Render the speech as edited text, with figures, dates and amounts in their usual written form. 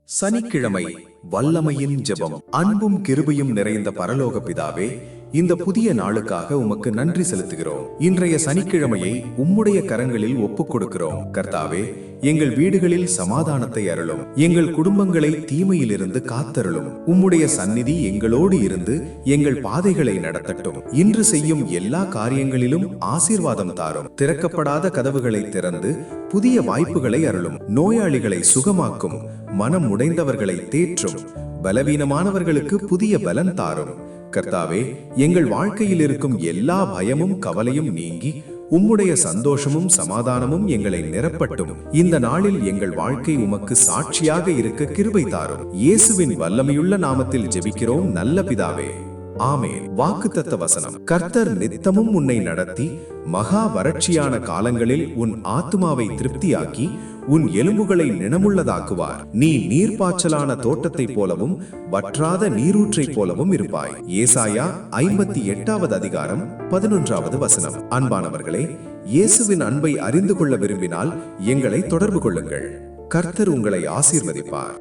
சனிக்கிழமை வல்லமையின் ஜெபம். அன்பும் கிருபையும் நிறைந்த பரலோக பிதாவே, இந்த புதிய நாளுக்காக உமக்கு நன்றி செலுத்துகிறோம். இன்றைய சனிக்கிழமையை உம்முடைய கரங்களில் ஒப்புக் கொடுக்கிறோம். கர்த்தாவே, எங்கள் வீடுகளில் சமாதானத்தை அருளும். எங்கள் குடும்பங்களை தீமையிலிருந்து காத்தருளும். உம்முடைய சந்நிதி எங்களோடு இருந்து எங்கள் பாதைகளை நடத்தட்டும். இன்று செய்யும் எல்லா காரியங்களிலும் ஆசீர்வாதம் தாரும். திறக்கப்படாத கதவுகளை திறந்து புதிய வாய்ப்புகளை அருளும். நோயாளிகளை சுகமாக்கும். மனம் உடைந்தவர்களை தேற்றும். பலவீனமானவர்களுக்கு புதிய பலன் தாரும். கர்த்தாவே, எங்கள் வாழ்க்கையில் இருக்கும் எல்லா பயமும் கவலையும் நீங்கி உம்முடைய சந்தோஷமும் சமாதானமும் எங்களை நிரப்பட்டும். இந்த நாளில் எங்கள் வாழ்க்கை உமக்கு சாட்சியாக இருக்க கிருபை தாரும். இயேசுவின் வல்லமையுள்ள நாமத்தில் ஜெபிக்கிறோம் நல்ல பிதாவே, ஆமென். வாக்குத்தத்த வசனம். கர்த்தர் நித்தமும் உன்னை நடத்தி மகா வறட்சியான காலங்களில் உன் ஆத்துமாவை திருப்தியாக்கி உன் எலும்புகளை நினமுள்ளதாக்குவார். நீ நீர்ப்பாய்ச்சலான தோட்டத்தை போலவும் வற்றாத நீரூற்றை போலவும் இருப்பாய். ஏசாயா 58வது அதிகாரம் 11வது வசனம். அன்பானவர்களே, இயேசுவின் அன்பை அறிந்து கொள்ள விரும்பினால் எங்களை தொடர்பு கொள்ளுங்கள். கர்த்தர் உங்களை ஆசீர்வதிப்பார்.